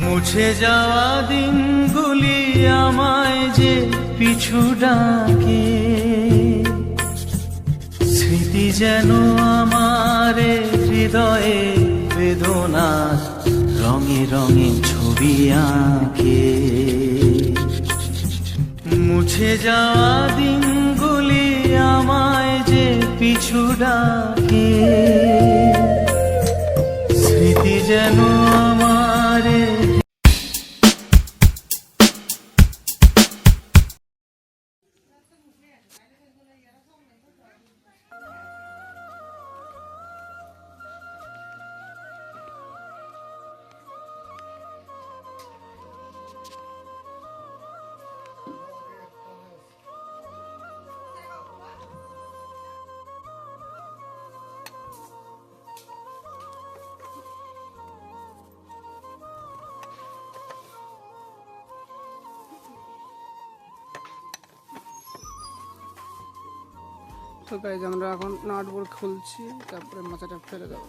মুছে যাওয়া দিনগুলি আমায় যে পিছু ডাকে, স্মৃতি যেন আমার হৃদয়ে বেদনা রঙে রঙে ছবি আঁকে। মুছে যাওয়া দিনগুলি আমায় যে পিছু ডাকে, স্মৃতি যেন আমার। তো গাইজ আমরা এখন নাট বোল্ট খুলছি, তারপরে মাথাটা ফেলে দেবো।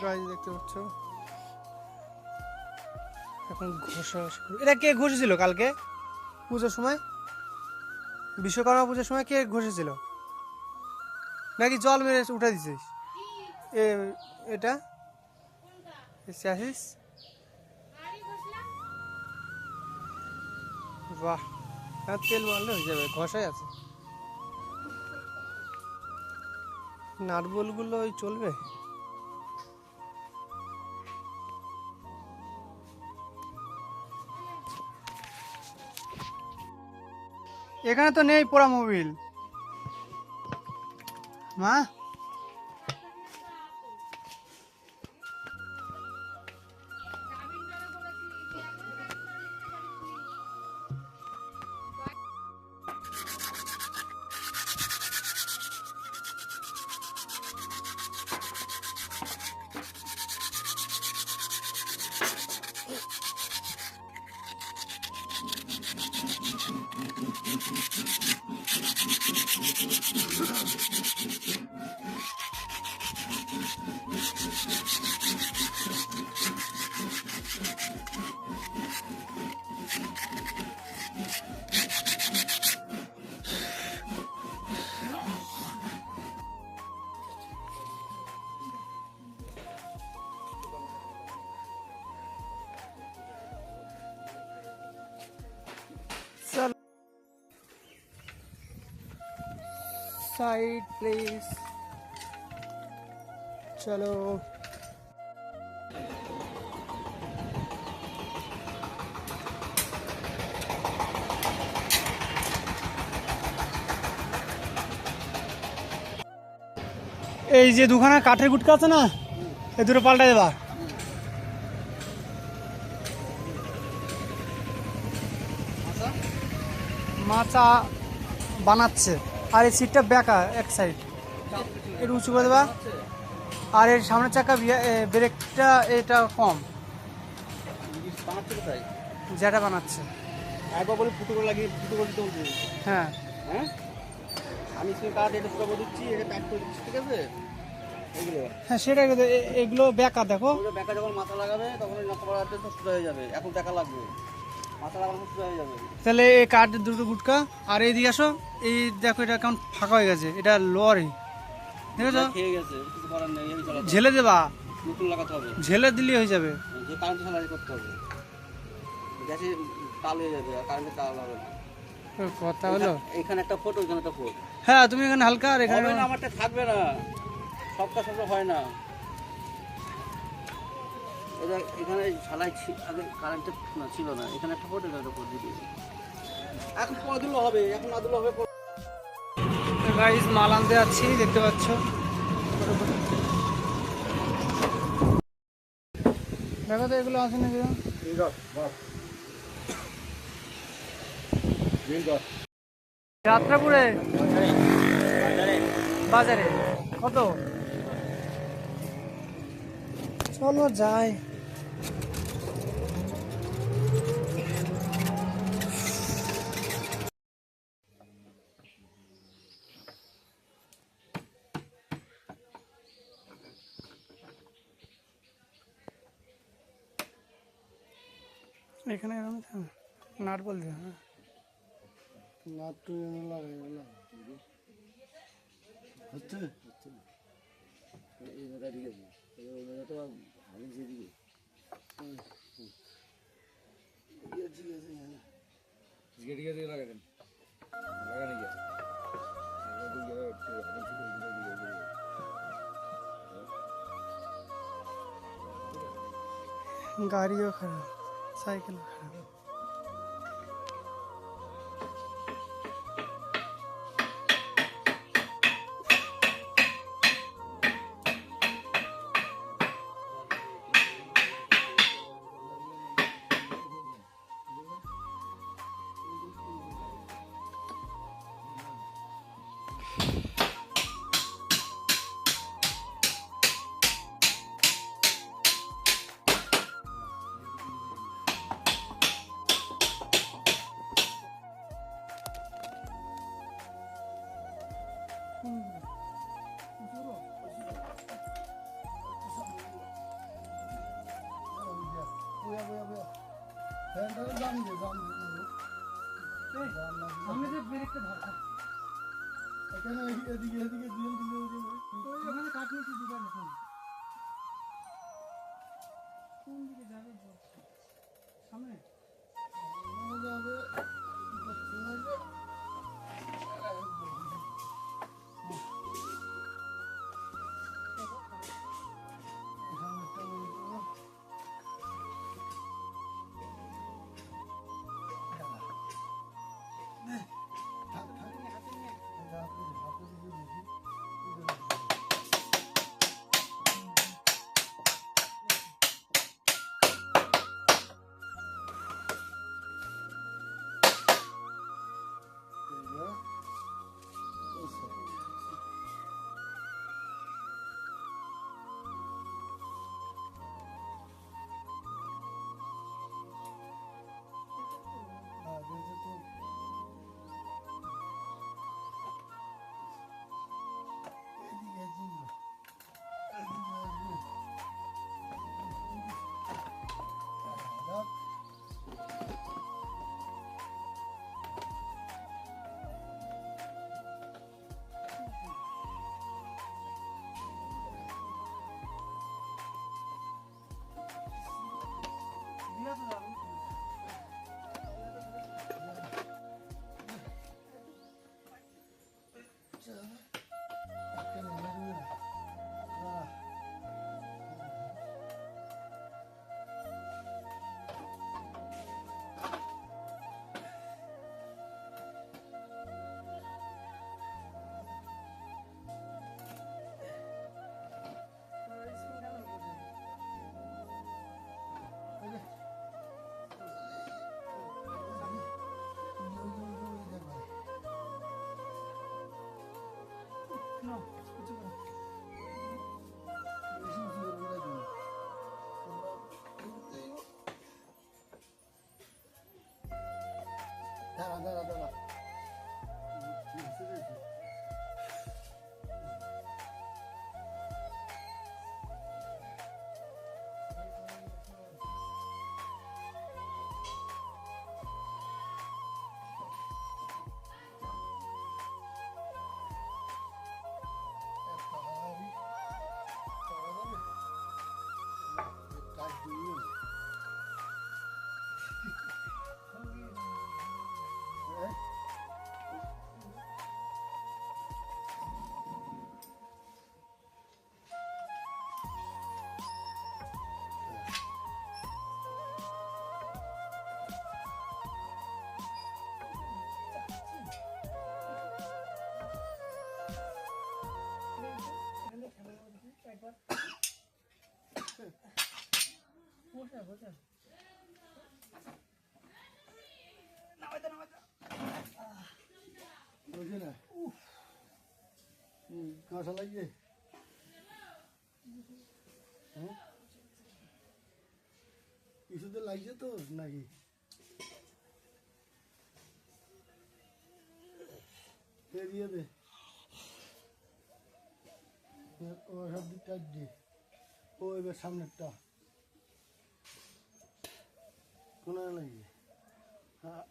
গাইজ দেখতে পাচ্ছ এখন ঘষা। এটা কে ঘষেছিল কালকে পুজোর সময়? বিশ্বকর্মা পুজোর সময় কে ঘষেছিল? নাকি জল মেরে উঠে দিছিস? এটা চ্যাসিস? বাহ, তেল মারলে হয়ে যাবে, ঘষাই আছে। নাট বোল্টগুলো ওই চলবে। এখানে তো নেই পোড়া মোবিল মা। साइड प्लीज, चलो। এই যে দুখানা কাঠের গুটকা আছে না, এই দুটো পাল্টা দেবা। মাচা বানাচ্ছে, আর এই সিটটা বেঁকা এক সাইড, একটু উঁচু করে দেবা। আর এর সামনের চাকা ব্রেকটা এটা কম, যেটা বানাচ্ছে। একবার বলে ফুটো করে লাগিয়ে ফুটো করে দিতে বলছি। হ্যাঁ হ্যাঁ, আমি সেই কাঠ এটা ফুটো করে দিচ্ছি, এটা টাইট করে দিচ্ছি, ঠিক আছে? এইগুলো হ্যাঁ সেটাই, এগুলো বেঁকা দেখো। বেকা যখন মাথা লাগাবে তখন ওই নকশা বাড়াতে তো সোজা হয়ে যাবে। এখন দেখা লাগবে, মাথা লাগানো সোজা হয়ে যাবে। তাহলে এই কাঠ দুটো গুটকা আর এই দিকে আসো। এই দেখো এটা কেমন ফাঁকা হয়ে গেছে, এটা লোয়ারই দেখেছো, খেয়ে গেছে, কিছু করার নেই। এই চালাতে ঝেলে দেবা, নতুন লাগাতে হবে, ঝেলে দিলেই হয়ে যাবে। যে কারেন্ট সালারি করতে হবে, গ্যাসে তাল হয়ে যাবে আর কারেন্টে তাল হবে না। কথা হলো এখানে একটা ফোট, ওইখানে একটা ফোট। হ্যাঁ, তুমি এখানে হালকা আর এখানে হবে না, আমারটা থাকবে না, সবটা সবটা হয় না। এটা এখানে ঝালাই আগে কারেন্টে ছিল না, এখানে একটা ফোট, এখানে একটা ফোট দিবি। এখন পরে দিলে হবে, এখন না দিলে হবে। গাইস মাল আনতে যাচ্ছি, দেখতে পাচ্ছ। দেখো তো এগুলো আছে নাকি। যাত্রাপুরে বাজারে কত? চলো যাই। এখানে এরকম নাট বলতে হ্যাঁ নাট তো লাগাই বললাম হচ্ছে হচ্ছে এই জায়গা দিকে ওই জায়গা তো ভালো যেদিকে ঠিক আছে লাগাবেন লাগানি গিয়ে गाड़ियों खराब, साइकिल खराब। সামনে যে ব্রেকটা ধরো এখানে এদিকে এদিকে দিয়ে ওখানে কাটিয়েছি দুবার এখন কোন দিকে যাবে সামনে যাবে দাঁড়া দাঁড়া দাঁড়া কাঁচা লাগিয়ে কিছুতে লাগছে তো নাকি দিয়ে দে ও সব দিকটা দিয়ে ও এবার সামনেরটা কোনায় লাগছে হ্যাঁ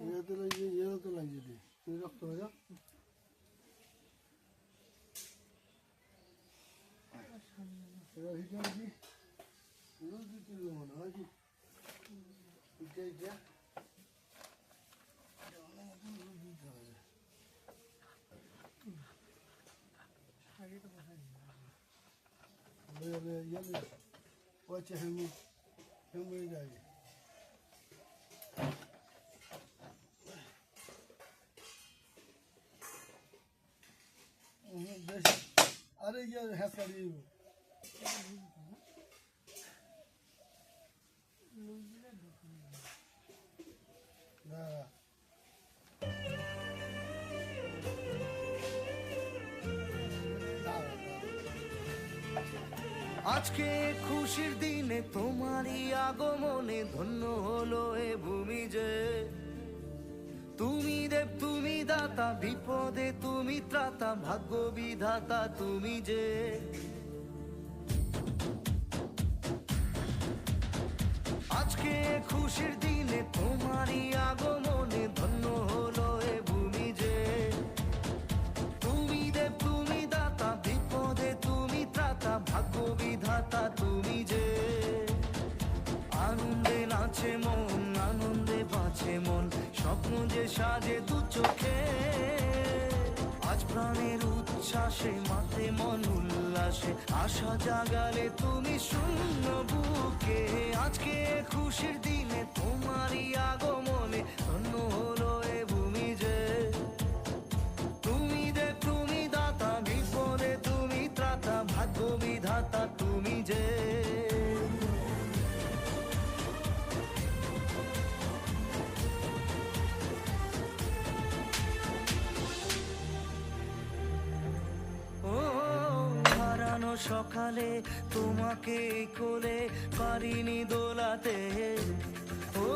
এতে লাগছে দিয়ে তুই রক্ত হয়ে যাও এবার হিসাব কি রোজ দিতে মনে হয় কি Watch him guys. अरे यार है करी ना আজকে খুশির দিনে তোমারই আগমনে ধন্য হলো এ ভূমি যে তুমি দেব তুমি দাতা বিপদে তুমি ত্রাতা ভাগ্য বিধাতা তুমি যে আজকে খুশির দিনে তোমারই আগমনে ধন্য হলো এ ভূমি যে তুমি দেব তুমি দাতা বিপদে তুমি ত্রাতা ভাগ্য বিধাতা তুমি যে আনন্দে নাচে মন আনন্দে বাঁচে মন স্বপ্ন যে সাজে দু চোখে আজ প্রাণের উচ্ছ্বাসে মাথে মন উল্লাসে আশা জাগালে তুমি শূন্য বুকে আজকে খুশির দিনে তোমারই আগমনে ধন্য হলো এ ভূমি যে তুমি দেব তুমি দাতা বিপদে তুমি ত্রাতা ভাগ্য বিধাতা তুমি যে সকালে তোমাকে কোলে পারিনি দোলাতে ও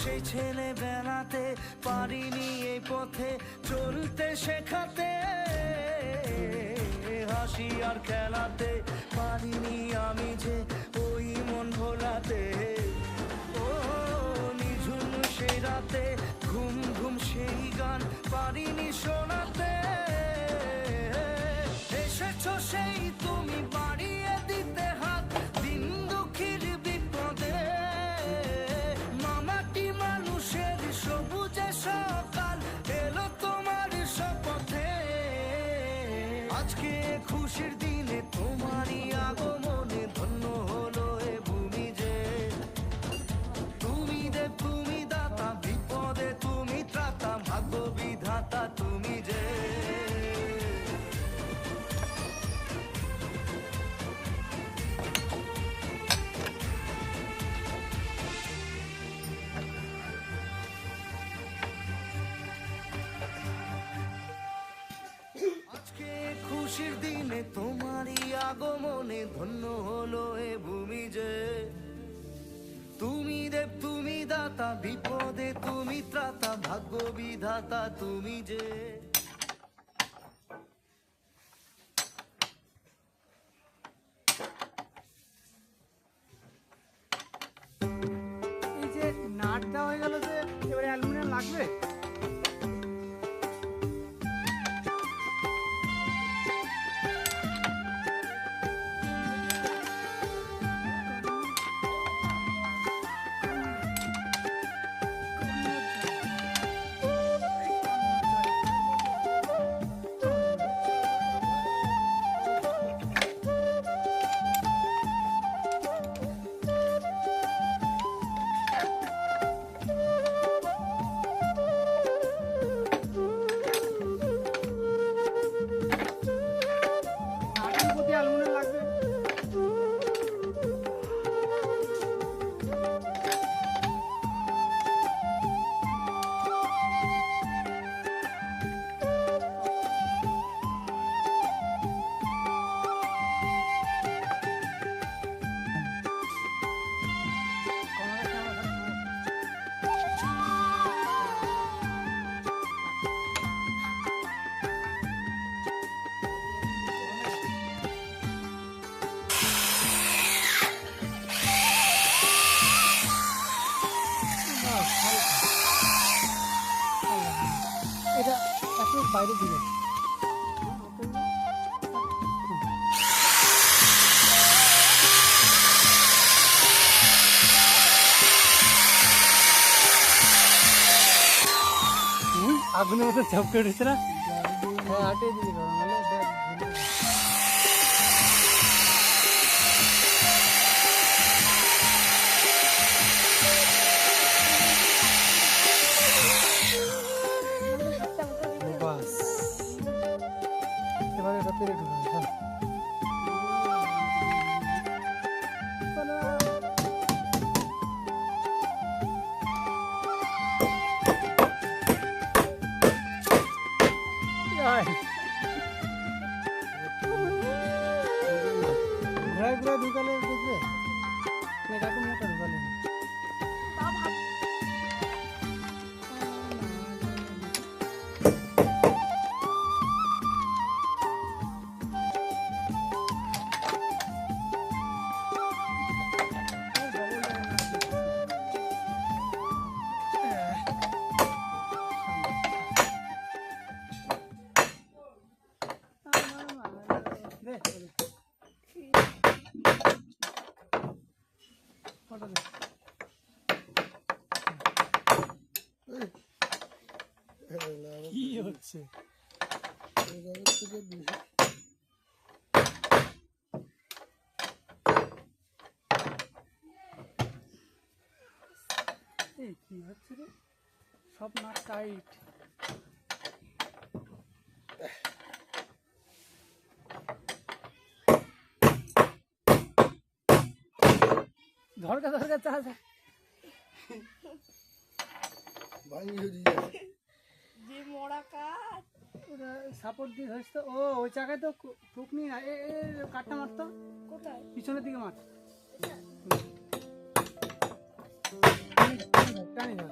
সেই ছেলে বেলাতে পারিনি এই পথে চলতে শেখাতে হাসি আর খেলাতে পারিনি আমি যে ওই মন ভোলাতে ও নিঝুম সেই রাতে ঘুম ঘুম সেই গান পারিনি শোনাতে এসেছো সেই তুমি বাড়িয়ে দিতে হাত দিন দুঃখীর বিপদে মামাটি মানুষের সবুজে সকাল এলো তোমার শপথে আজকে খুশির দিনে তোমারই আগমনে ধন্য হলো এ ভূমি যে তুমি দেব তুমি দাতা বিপদে তুমি ত্রাতা ভাগ্য বিধাতা তুমি যে খুশির দিনে তোমারই আগমনে ধন্য হলো এ ভূমি যে তুমি দেব তুমি দাতা বিপদে তুমি ত্রাতা ভাগ্য বিধাতা তুমি যে এই যে নাট দেওয়া হয়ে গেল যে এবারে অ্যালুমিনিয়াম লাগবে বাইরের দিকে। আগুনের মতো ঝপকে উঠেছে না? হ্যাঁ, আটে দিকে ধরো, নাহলে দেখ ভুলে যাবে। বাস, এবারে এটা তেলে ঢুকাবে, চল। ঘোড়ায় ঘোড়ায় ঢুকালে দেখবে না, কাকু মোটা ঢুকালে না। দে, দে। ফটো দে। কি হচ্ছে? এই কি হচ্ছে রে? সব নাট টাইট। ধরকা ধরকা চা চা। যে মোড়া কাঠ ওটা সাপোর্ট দিয়ে ধরিস তো। ও ওই চাকায় তো ঠুক নি না। এ কাঠটা মারতো কোথায়? পিছনের দিকে মার। টানি না।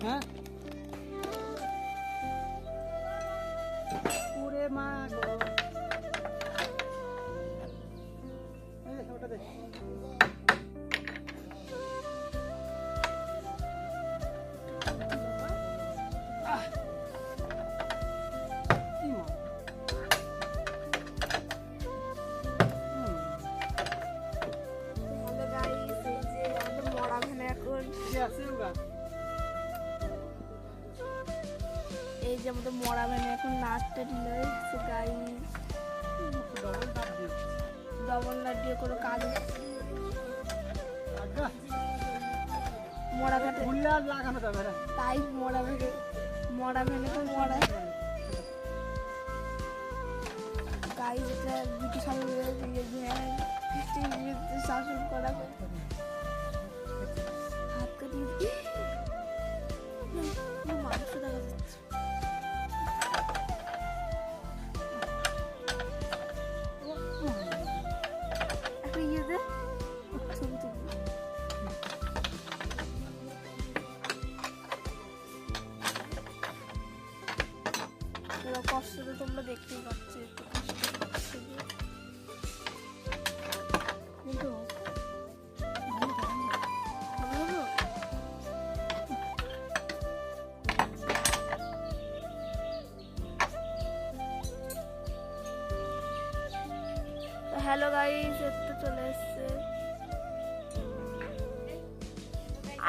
হ্যাঁ, ওরে মা গো। এই দে, ওটা দে। আহ! ই মা। হ্যালো গাইস, এই যে আমাদের মোড়া ভ্যানে এখন কি আছে ওগা? এই যে আমাদের মোড়া ভ্যানে এখন নাচটা ঢিল হচ্ছে গাইস। ডবল কাট দিও। ডবল নাট দিয়ে কোনো কাজ হচ্ছে না। আগা মোড়া ঘাটে উল্লা আর লাগানো যাবে না। তাই মোড়া ভ্যানে তো মোড়া গাইস, এটা ব্রিটিশ আমলের ভ্যান শাসন করা হয়। হাত কাটিয়ে মাংস দেখা যাচ্ছে। একটা ইয়ে দে, ছবি তুলবি। এরা কষ্টটা তোমরা দেখতেই পাচ্ছ, একটু কষ্ট হচ্ছে যে। কিন্তু ভালো হলো। হ্যালো গাইস, একটু চলে এসছে।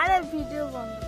আরে ভিডিও বন্ধ।